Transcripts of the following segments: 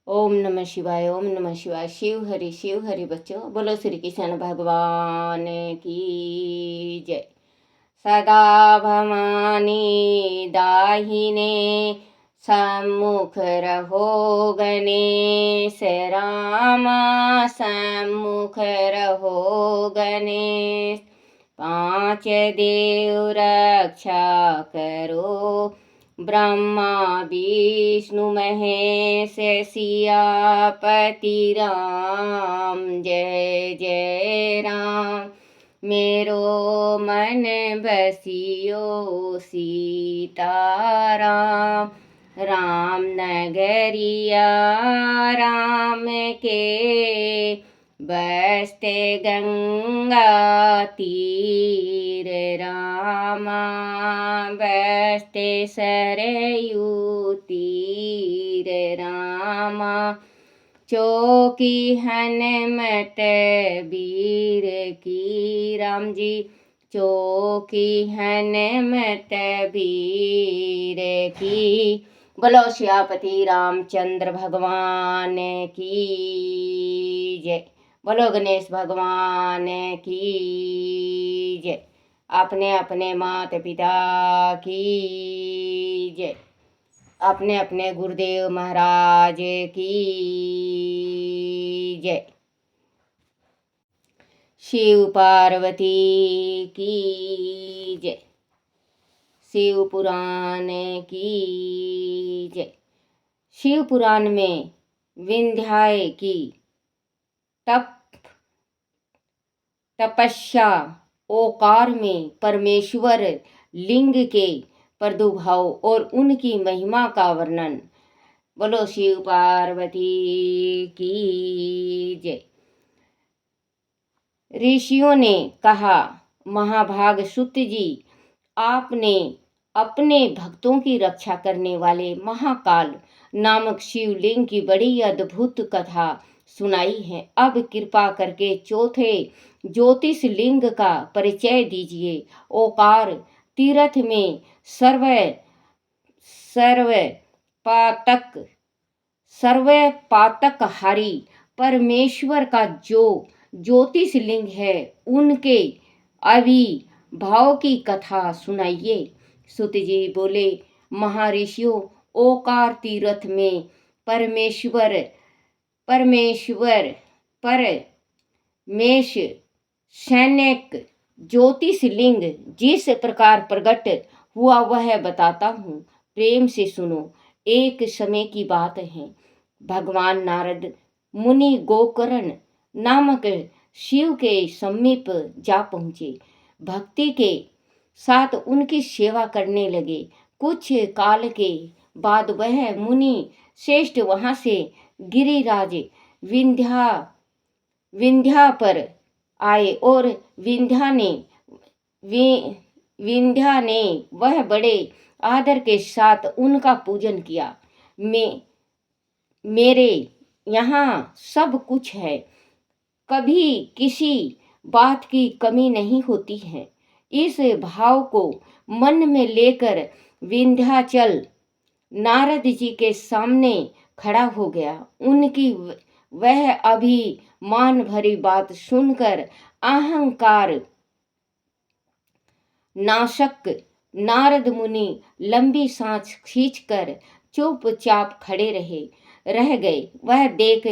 ओम नमः शिवाय, ओम नमः शिवाय। शिव हरि बच्चों, बोलो श्री कृष्ण भगवान की जय। सदा भवानी दाहिने सम्मुख रहो गणेश रामा, सम्मुख रहो गणेश। पांच देव रक्षा करो, ब्रह्मा विष्णु महेश सियापति राम। जय जय राम। मेरो मन बसियो सीताराम, राम नगरिया राम के बसते गंगा तीर रामा, बसते सरयू तीर रामा। चौकी हनुमत वीर की राम जी, चौकी हनुमत वीर की। बोलो सियापति रामचंद्र भगवान की जय। बोलो गणेश भगवान की जय। अपने अपने माता पिता की जय। अपने अपने गुरुदेव महाराज की जय। शिव पार्वती की जय। शिव पुराण की जय। शिव पुराण में विंध्याय की तपस्या ओकार में परमेश्वर लिंग के प्रादुर्भाव और उनकी महिमा का वर्णन। बोलो शिव पार्वती की जय। ऋषियों ने कहा, महाभाग सुत जी, आपने अपने भक्तों की रक्षा करने वाले महाकाल नामक शिवलिंग की बड़ी अद्भुत कथा सुनाई है। अब कृपा करके चौथे ज्योतिष लिंग का परिचय दीजिए। ओकार तीर्थ में सर्व पातकहारी परमेश्वर का जो ज्योतिष लिंग है, उनके आविर्भाव की कथा सुनाइए। सुत जी बोले, महर्षियों, ओकार तीर्थ में परमेश्वर परमेश सैनिक ज्योतिष लिंग जिस प्रकार प्रकट हुआ वह बताता हूँ, प्रेम से सुनो। एक समय की बात है, भगवान नारद मुनि गोकर्ण नामक शिव के समीप जा पहुँचे। भक्ति के साथ उनकी सेवा करने लगे। कुछ काल के बाद वह मुनि श्रेष्ठ वहां से गिरिराज विंध्या पर आए और विंध्या ने वह बड़े आदर के साथ उनका पूजन किया। मेरे यहाँ सब कुछ है, कभी किसी बात की कमी नहीं होती है। इस भाव को मन में लेकर विंध्याचल नारद जी के सामने खड़ा हो गया। उनकी वह अभिमान भरी बात सुनकर अहंकार नाशक नारद मुनि लंबी सांस खींचकर चुपचाप खड़े रह गए। वह देख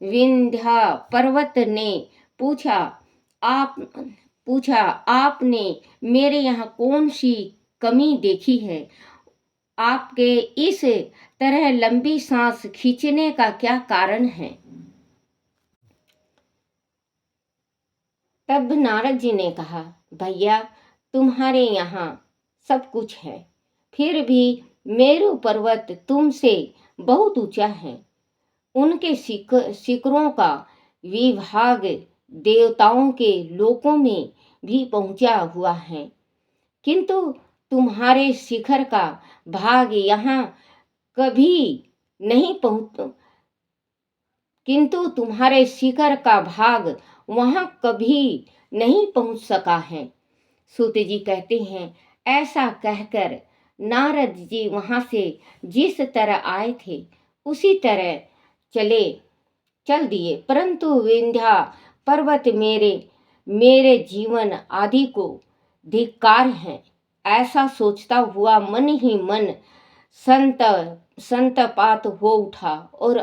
विंध्या पर्वत ने पूछा, आपने मेरे यहाँ कौन सी कमी देखी है? आपके इस तरह लंबी सांस खींचने का क्या कारण है? तब नारद जी ने कहा, भैया, तुम्हारे यहाँ सब कुछ है, फिर भी मेरु पर्वत तुमसे बहुत ऊंचा है। उनके शिखरों का विभाग देवताओं के लोकों में भी पहुंचा हुआ है, किंतु तुम्हारे शिखर का भाग यहाँ कभी नहीं किंतु तुम्हारे शिखर का भाग वहां कभी नहीं पहुंच सका है। सूत जी कहते हैं, ऐसा कहकर नारद जी वहां से जिस तरह आए थे उसी तरह चले चल दिए, परंतु विंध्या पर्वत मेरे मेरे जीवन आदि को धिक्कार है, ऐसा सोचता हुआ मन ही मन संत संतपात हो उठा। और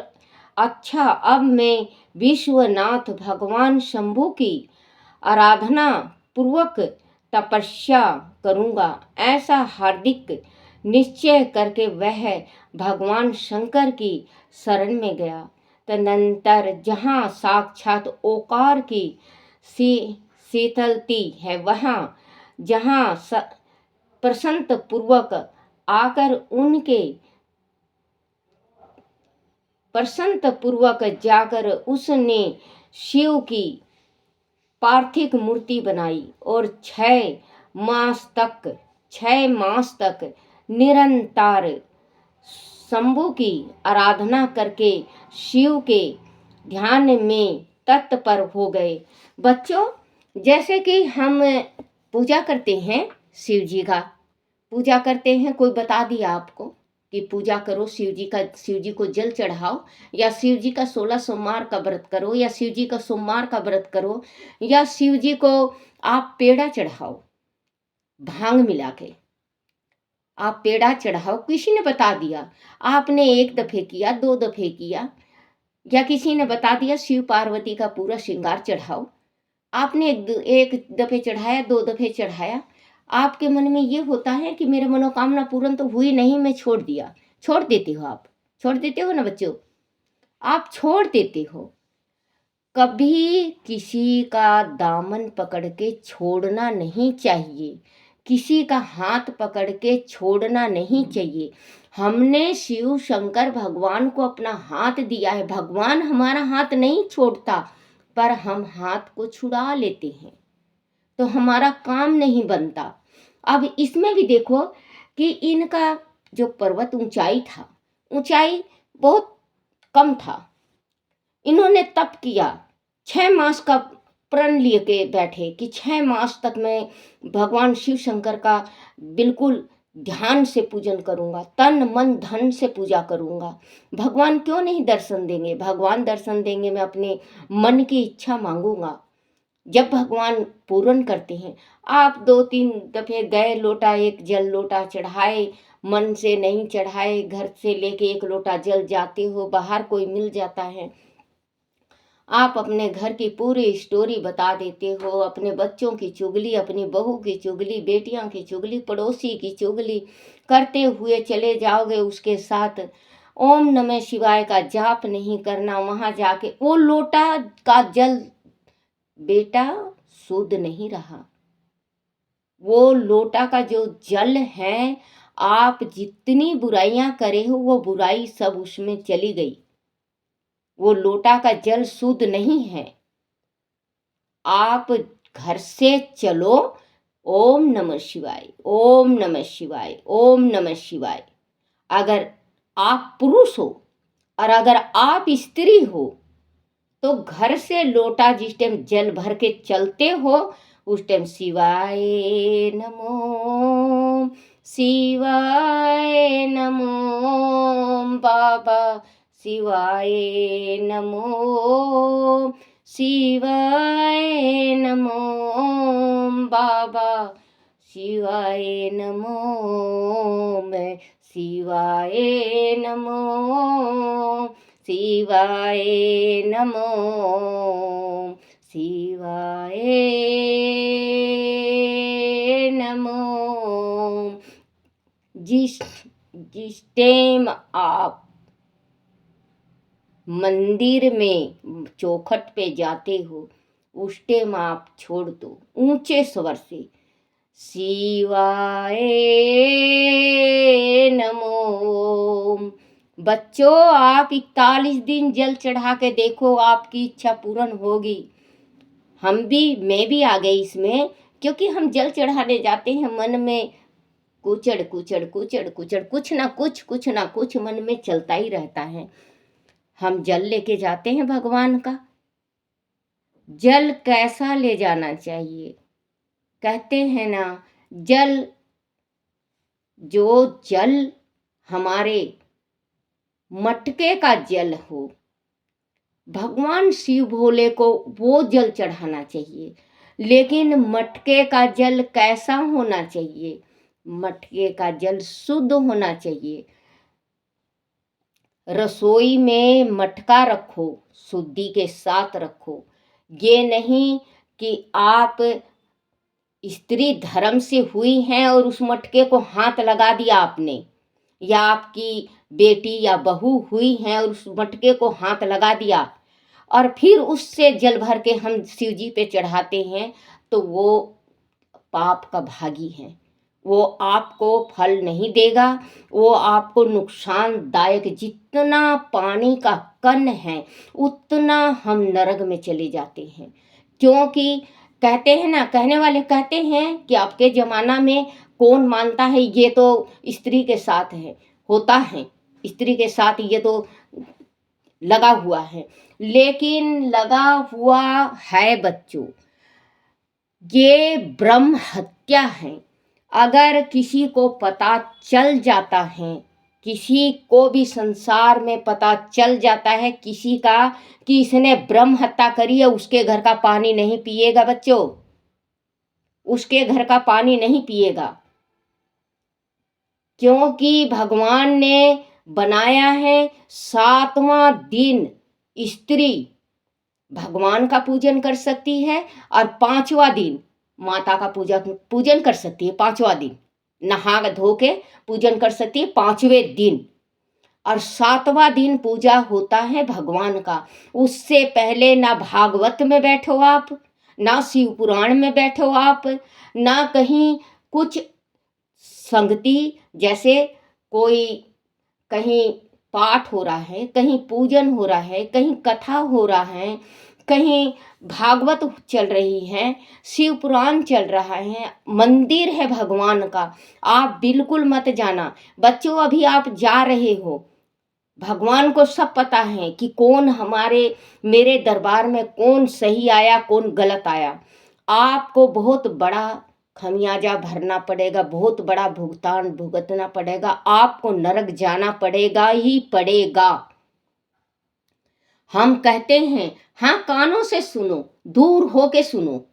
अच्छा, अब मैं विश्वनाथ भगवान शंभु की आराधना पूर्वक तपस्या करूंगा, ऐसा हार्दिक निश्चय करके वह भगवान शंकर की शरण में गया। तदनंतर जहाँ साक्षात ओकार की शीतलती है, वहाँ जहाँ प्रसन्न पूर्वक आकर उनके प्रसन्न पूर्वक जाकर उसने शिव की पार्थिव मूर्ति बनाई और 6 मास तक निरंतर शंभु की आराधना करके शिव के ध्यान में तत्पर हो गए। बच्चों, जैसे कि हम पूजा करते हैं, शिव जी का पूजा करते हैं, कोई बता दिया आपको कि पूजा करो शिव जी को जल चढ़ाओ, या शिव जी का 16 सोमवार का व्रत करो, या शिव जी का सोमवार का व्रत करो, या शिव जी को आप पेड़ा चढ़ाओ, भांग मिला के आप पेड़ा चढ़ाओ। किसी ने बता दिया, आपने 1 दफे किया, 2 दफे किया, या किसी ने बता दिया शिव पार्वती का पूरा श्रृंगार चढ़ाओ। आपने एक दफे चढ़ाया, 2 दफे चढ़ाया, आपके मन में ये होता है कि मेरे मनोकामना पूर्ण तो हुई नहीं, मैं छोड़ दिया। छोड़ देते हो आप, छोड़ देते हो ना बच्चों, आप छोड़ देते हो। कभी किसी का दामन पकड़ के छोड़ना नहीं चाहिए, किसी का हाथ पकड़ के छोड़ना नहीं चाहिए। हमने शिव शंकर भगवान को अपना हाथ दिया है, भगवान हमारा हाथ नहीं छोड़ता, पर हम हाथ को छुड़ा लेते हैं तो हमारा काम नहीं बनता। अब इसमें भी देखो कि इनका जो पर्वत ऊंचाई था, ऊंचाई बहुत कम था। इन्होंने तप किया, 6 मास का प्रण लिए के बैठे कि 6 मास तक मैं भगवान शिव शंकर का बिल्कुल ध्यान से पूजन करूंगा, तन मन धन से पूजा करूंगा। भगवान क्यों नहीं दर्शन देंगे? भगवान दर्शन देंगे, मैं अपने मन की इच्छा मांगूंगा। जब भगवान पूर्ण करते हैं, आप 2-3 दफे गए, लोटा 1 जल लोटा चढ़ाए, मन से नहीं चढ़ाए, घर से लेके 1 लोटा जल जाते हो, बाहर कोई मिल जाता है, आप अपने घर की पूरी स्टोरी बता देते हो, अपने बच्चों की चुगली, अपनी बहू की चुगली, बेटियां की चुगली, पड़ोसी की चुगली करते हुए चले जाओगे। उसके साथ ओम नमः शिवाय का जाप नहीं करना, वहां जाके वो लोटा का जल बेटा शुद्ध नहीं रहा। वो लोटा का जो जल है, आप जितनी बुराइयां करे हो वो बुराई सब उसमें चली गई। वो लोटा का जल शुद्ध नहीं है। आप घर से चलो, ओम नमः शिवाय, ओम नमः शिवाय, ओम नमः शिवाय। अगर आप पुरुष हो और अगर आप स्त्री हो तो घर से लोटा जिस टाइम जल भर के चलते हो, उस टाइम शिवाय नमो, शिवाय नमो बाबा, शिवाय नमो, शिवाय नमो बाबा, शिवाय नमो, मैं शिवाय नमो, शिवाय नमो, शिवाय नमो। जिस जिस टाइम आप मंदिर में चौखट पे जाते हो, उस टाइम आप छोड़ दो ऊंचे स्वर से शिवाय नमो। बच्चों, आप 41 दिन जल चढ़ा के देखो, आपकी इच्छा पूर्ण होगी। मैं भी आ गई इसमें, क्योंकि हम जल चढ़ाने जाते हैं, मन में कुचड़ कुचड़ कुचड़ कुचड़ कुछ ना कुछ मन में चलता ही रहता है। हम जल लेके जाते हैं भगवान का। जल कैसा ले जाना चाहिए? कहते हैं ना, जो जल हमारे मटके का जल हो, भगवान शिव भोले को वो जल चढ़ाना चाहिए। लेकिन मटके का जल कैसा होना चाहिए? मटके का जल शुद्ध होना चाहिए। रसोई में मटका रखो, शुद्धि के साथ रखो। ये नहीं कि आप स्त्री धर्म से हुई हैं और उस मटके को हाथ लगा दिया आपने, या आपकी बेटी या बहू हुई हैं और उस मटके को हाथ लगा दिया और फिर उससे जल भर के हम शिव जी पे चढ़ाते हैं, तो वो पाप का भागी है। वो आपको फल नहीं देगा, वो आपको नुकसानदायक, जितना पानी का कण है उतना हम नरक में चले जाते हैं। क्योंकि कहते हैं ना, कहने वाले कहते हैं कि आपके ज़माना में कौन मानता है ये तो स्त्री के साथ है, होता है, स्त्री के साथ ये तो लगा हुआ है। लेकिन लगा हुआ है बच्चों, ये ब्रह्म हत्या है। अगर किसी को पता चल जाता है, किसी को भी संसार में पता चल जाता है किसी का कि इसने ब्रह्म हत्या करी है, उसके घर का पानी नहीं पिएगा बच्चों, उसके घर का पानी नहीं पिएगा। क्योंकि भगवान ने बनाया है 7वां दिन स्त्री भगवान का पूजन कर सकती है और 5वां दिन माता का पूजन कर सकती है। 5वां दिन नहा धो के पूजन कर सकती है 5वें दिन, और 7वां दिन पूजा होता है भगवान का। उससे पहले ना भागवत में बैठो आप, ना शिव पुराण में बैठो आप, ना कहीं कुछ संगति, जैसे कोई कहीं पाठ हो रहा है, कहीं पूजन हो रहा है, कहीं कथा हो रहा है, कहीं भागवत चल रही है, शिव पुराण चल रहा है, मंदिर है भगवान का, आप बिल्कुल मत जाना बच्चों। अभी आप जा रहे हो, भगवान को सब पता है कि कौन मेरे दरबार में कौन सही आया कौन गलत आया। आपको बहुत बड़ा खमियाजा भरना पड़ेगा, बहुत बड़ा भुगतान भुगतना पड़ेगा, आपको नरक जाना पड़ेगा ही पड़ेगा। हम कहते हैं हाँ, कानों से सुनो, दूर होके सुनो,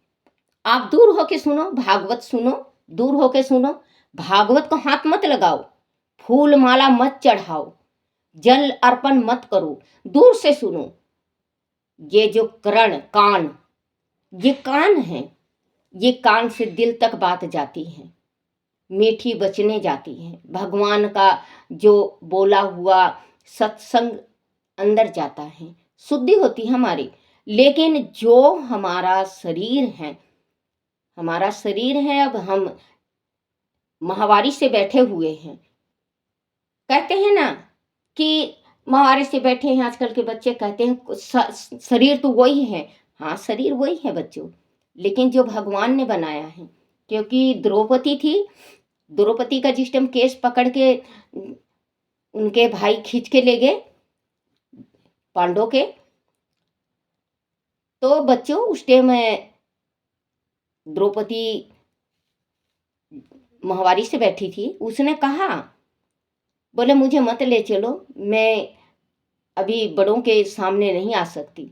आप दूर होके सुनो, भागवत सुनो, दूर होके सुनो। भागवत को हाथ मत लगाओ, फूल माला मत चढ़ाओ, जल अर्पण मत करो, दूर से सुनो। ये जो कान, ये कान है, ये कान से दिल तक बात जाती है, मीठी बचने जाती है। भगवान का जो बोला हुआ सत्संग अंदर जाता है, शुद्धि होती है हमारी। लेकिन जो हमारा शरीर है, हमारा शरीर है, अब हम माहवारी से बैठे हुए हैं। कहते हैं ना कि माहवारी से बैठे हैं, आजकल के बच्चे कहते हैं शरीर तो वही है। हाँ, शरीर वही है बच्चों, लेकिन जो भगवान ने बनाया है, क्योंकि द्रौपदी थी, द्रौपदी का जिस टाइम केस पकड़ के उनके भाई खींच के ले गए पांडव के, तो बच्चों उस टाइम द्रौपदी माहवारी से बैठी थी। उसने कहा, बोले मुझे मत ले चलो, मैं अभी बड़ों के सामने नहीं आ सकती।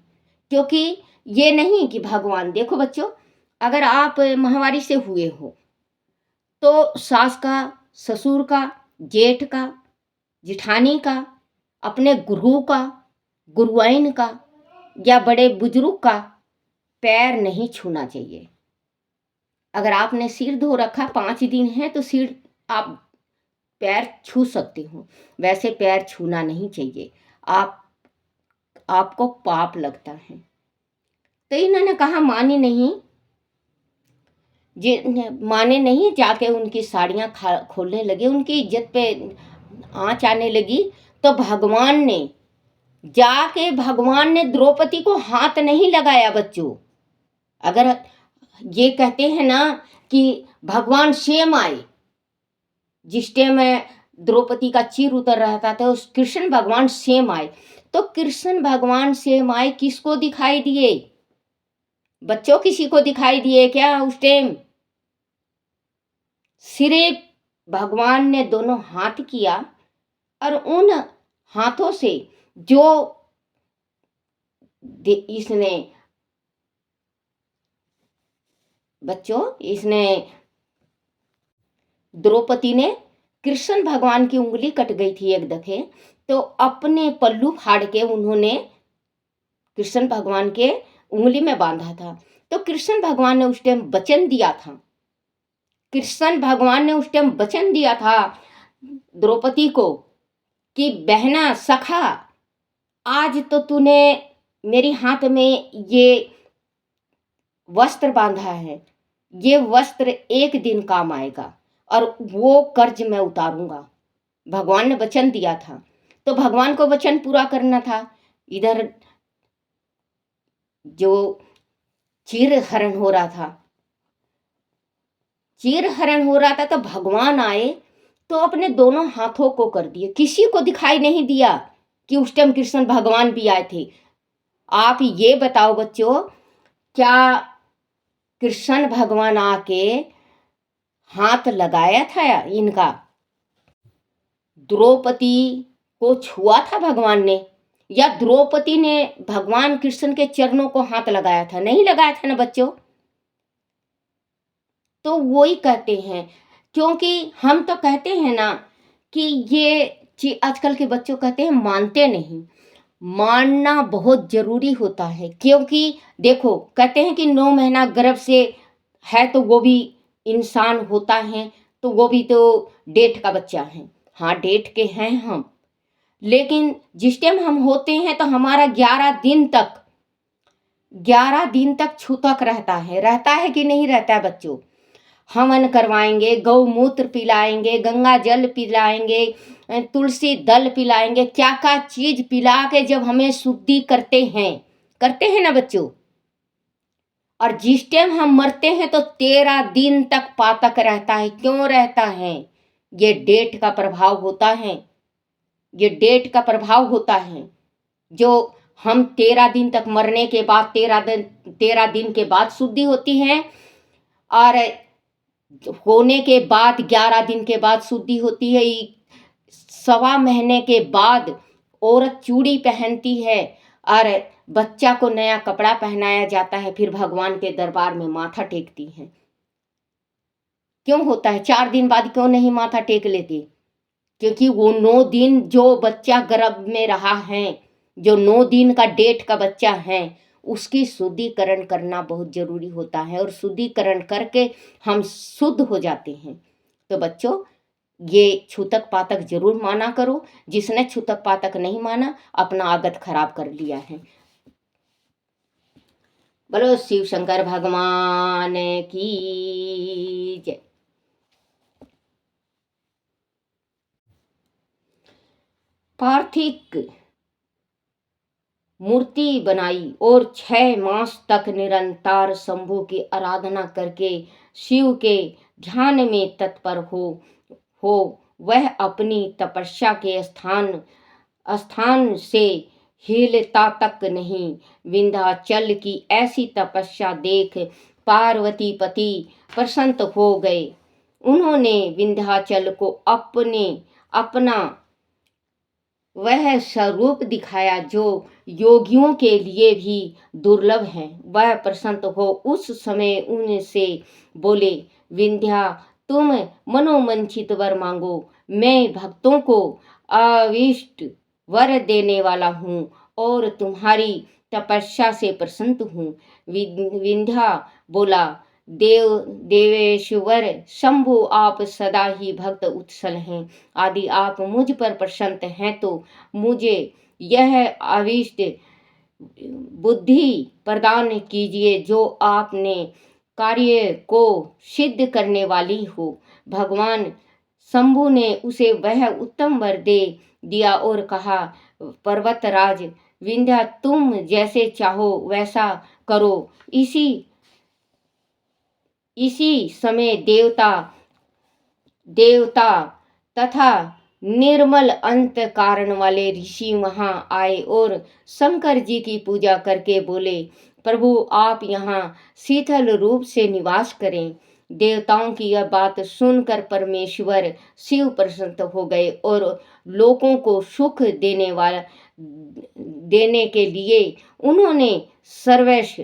क्योंकि ये नहीं कि भगवान, देखो बच्चों, अगर आप माहवारी से हुए हो तो सास का, ससुर का, जेठ का, जिठानी का, अपने गुरु का, गुरुआइन का या बड़े बुजुर्ग का पैर नहीं छूना चाहिए। अगर आपने सिर धो रखा 5 दिन है तो सिर आप पैर छू सकते हो, वैसे पैर छूना नहीं चाहिए, आपको पाप लगता है। तो इन्होंने कहा, मानी नहीं, माने नहीं, जाके उनकी साड़ियाँ खोलने लगे, उनकी इज्जत पे आँच आने लगी। तो भगवान ने द्रौपदी को हाथ नहीं लगाया बच्चों। अगर ये कहते हैं ना कि भगवान स्वयं आए, जिस टाइम द्रौपदी का चीर उतर रहा था उस कृष्ण भगवान स्वयं आए, तो कृष्ण भगवान स्वयं आए, किसको दिखाई दिए बच्चों? किसी को दिखाई दिए क्या उस टाइम? सिर्फ भगवान ने दोनों हाथ किया और उन हाथों से जो इसने बच्चों इसने द्रौपदी ने कृष्ण भगवान की उंगली कट गई थी एक दफे, तो अपने पल्लू फाड़ के उन्होंने कृष्ण भगवान के उंगली में बांधा था। तो कृष्ण भगवान ने उस टाइम वचन दिया था, कृष्ण भगवान ने उस टाइम वचन दिया था द्रौपदी को कि बहना सखा, आज तो तूने मेरे हाथ में ये वस्त्र बांधा है, ये वस्त्र एक दिन काम आएगा और वो कर्ज मैं उतारूंगा। भगवान ने वचन दिया था, तो भगवान को वचन पूरा करना था। इधर जो चीर हरण हो रहा था, चीर हरण हो रहा था, तो भगवान आए तो अपने दोनों हाथों को कर दिए। किसी को दिखाई नहीं दिया कि उस टाइम कृष्ण भगवान भी आए थे। आप ये बताओ बच्चों, क्या कृष्ण भगवान आके हाथ लगाया था इनका? द्रौपदी को छुआ था भगवान ने, या द्रौपदी ने भगवान कृष्ण के चरणों को हाथ लगाया था? नहीं लगाया था ना बच्चों। तो वही कहते हैं, क्योंकि हम तो कहते हैं ना कि ये आजकल के बच्चों कहते हैं मानते नहीं। मानना बहुत जरूरी होता है, क्योंकि देखो कहते हैं कि 9 महीना गर्भ से है तो वो भी इंसान होता है, तो वो भी तो डेट का बच्चा है। हाँ डेट के हैं हम, लेकिन जिस टाइम हम होते हैं तो हमारा 11 दिन तक छूतक रहता है कि नहीं रहता है बच्चों? हवन करवाएंगे, गौमूत्र पिलाएंगे, गंगा जल पिलाएंगे, तुलसी दल पिलाएंगे, क्या क्या चीज पिला के जब हमें शुद्धि करते हैं ना बच्चों। और जिस टाइम हम मरते हैं तो 13 दिन तक पातक रहता है। क्यों रहता है? ये डेट का प्रभाव होता है, ये डेट का प्रभाव होता है। जो हम 13 दिन तक मरने के बाद 13 दिन के बाद शुद्धि होती है, और होने के बाद 11 दिन के बाद शुद्धि होती है। 1.25 महीने के बाद औरत चूड़ी पहनती है और बच्चा को नया कपड़ा पहनाया जाता है, फिर भगवान के दरबार में माथा टेकती है। क्यों होता है? 4 दिन बाद क्यों नहीं माथा टेक लेती? क्योंकि वो 9 दिन जो बच्चा गर्भ में रहा है, जो 9 दिन का डेट का बच्चा है, उसकी शुद्धिकरण करना बहुत जरूरी होता है, और शुद्धिकरण करके हम शुद्ध हो जाते हैं। तो बच्चों ये छूतक पातक जरूर माना करो। जिसने छूतक पातक नहीं माना अपना आगत खराब कर लिया है। बोलो शिव शंकर भगवान की जय। पार्थिव मूर्ति बनाई और 6 मास तक निरंतर शंभु की आराधना करके शिव के ध्यान में तत्पर हो वह अपनी तपस्या के स्थान से हिलता तक नहीं। विंध्याचल की ऐसी तपस्या देख पार्वती पति प्रसन्न हो गए। उन्होंने विंध्याचल को अपना वह स्वरूप दिखाया जो योगियों के लिए भी दुर्लभ है। वह प्रसन्न हो उस समय उनसे बोले, विंध्या तुम मनोमंचित वर मांगो, मैं भक्तों को अविष्ट वर देने वाला हूँ और तुम्हारी तपस्या से प्रसन्न हूँ। विंध्या बोला, देवेश्वर शंभु आप सदा ही भक्त उत्सल हैं। आदि आप मुझ पर प्रसन्न हैं तो मुझे यह अविष्ट बुद्धि प्रदान कीजिए जो आपने कार्य को सिद्ध करने वाली हो। भगवान शंभु ने उसे वह उत्तम वर दे दिया और कहा, पर्वतराज विंध्या तुम जैसे चाहो वैसा करो। इसी समय देवता तथा निर्मल अंत कारण वाले ऋषि वहां आए और शंकर जी की पूजा करके बोले, प्रभु आप यहाँ शीतल रूप से निवास करें। देवताओं की यह बात सुनकर परमेश्वर शिव प्रसन्न हो गए और लोगों को सुख देने के लिए उन्होंने सर्वस्व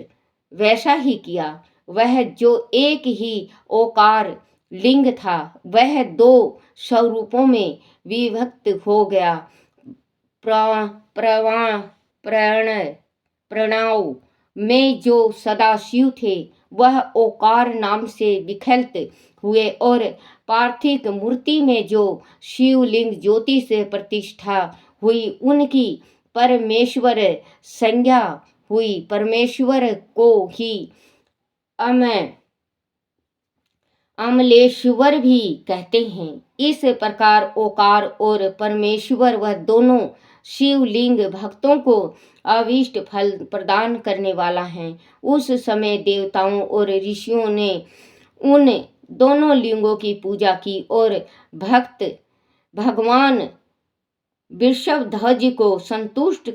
वैसा ही किया। वह जो एक ही ओकार लिंग था वह दो स्वरूपों में विभक्त हो गया। प्रणव में जो सदाशिव थे वह ओकार नाम से विकलित हुए और पार्थिव मूर्ति में जो शिवलिंग ज्योति से प्रतिष्ठा हुई उनकी परमेश्वर संज्ञा हुई। परमेश्वर को ही अमलेश्वर भी कहते हैं। इस प्रकार ओकार और परमेश्वर वह दोनों शिवलिंग भक्तों को अभीष्ट फल प्रदान करने वाला है। उस समय देवताओं और ऋषियों ने उन दोनों लिंगों की पूजा की और भगवान वृषभध्वज को संतुष्ट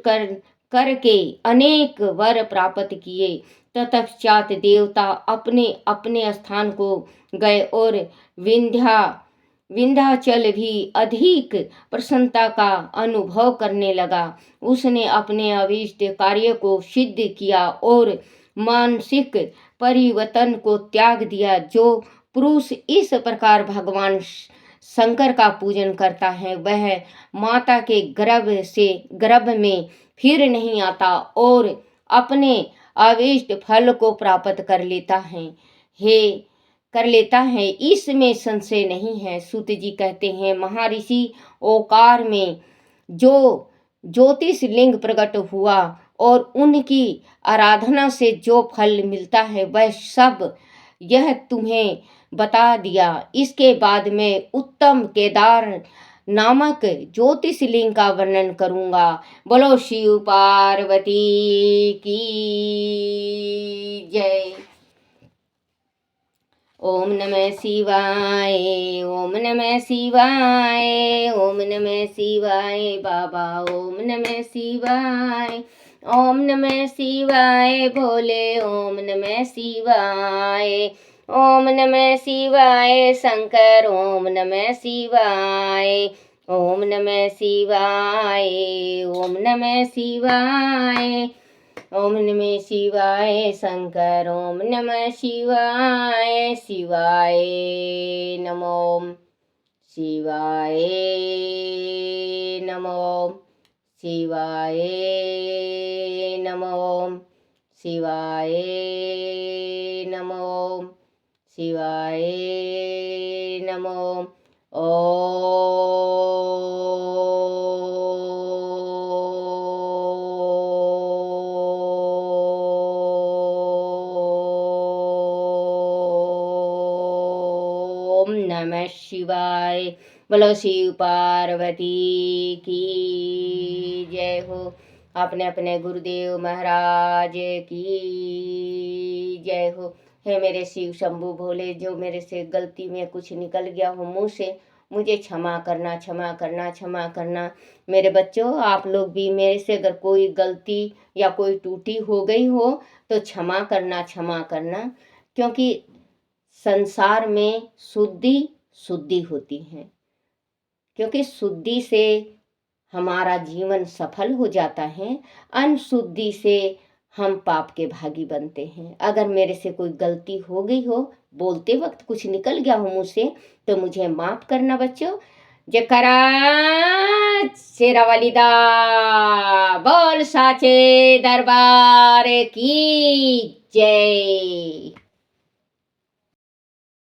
करके अनेक वर प्राप्त किए। तत्पश्चात देवता अपने अपने स्थान को गए और विंध्याचल भी अधिक प्रसन्नता का अनुभव करने लगा। उसने अपने अभीष्ट कार्य को सिद्ध किया और मानसिक परिवर्तन को त्याग दिया। जो पुरुष इस प्रकार भगवान शंकर का पूजन करता है वह माता के गर्भ में फिर नहीं आता और अपने अभीष्ट फल को प्राप्त कर लेता है। इसमें संशय नहीं है। सूत जी कहते हैं महर्षि ओकार में जो ज्योतिष लिंग प्रकट हुआ और उनकी आराधना से जो फल मिलता है वह सब यह तुम्हें बता दिया। इसके बाद मैं उत्तम केदार नामक ज्योतिषलिंग का वर्णन करूंगा। बोलो शिव पार्वती की जय। ओम नमः शिवाय, ओम नमः शिवाय, ओम नमः शिवाय बाबा, ओम नमः शिवाय, ओम नमः शिवाय भोले, ओम नमः शिवाय, ओम नमः शिवाय शंकर, ओम नमः शिवाय, ओम नमः शिवाय, ओम नमः शिवाय, ओम नमः शिवाय शंकर, ओम नमः शिवाय, शिवाय नमो, शिवाय नमो, शिवाय नमो, शिवाय नमो, शिवाय नमो। ओम नमः शिवाय। बोलो शिव पार्वती की जय हो। अपने अपने गुरुदेव महाराज की जय हो। हे मेरे शिव शंभु भोले, जो मेरे से गलती में कुछ निकल गया हो मुँह से मुझे क्षमा करना, क्षमा करना, क्षमा करना। मेरे बच्चों, आप लोग भी मेरे से अगर कोई गलती या कोई टूटी हो गई हो तो क्षमा करना, क्षमा करना। क्योंकि संसार में शुद्धि होती है, क्योंकि शुद्धि से हमारा जीवन सफल हो जाता है, अनशुद्धि से हम पाप के भागी बनते हैं। अगर मेरे से कोई गलती हो गई हो, बोलते वक्त कुछ निकल गया हो मुँह से, तो मुझे माफ करना बच्चों। जयकारा शेरावाली दा बोल साचे दरबार की जय।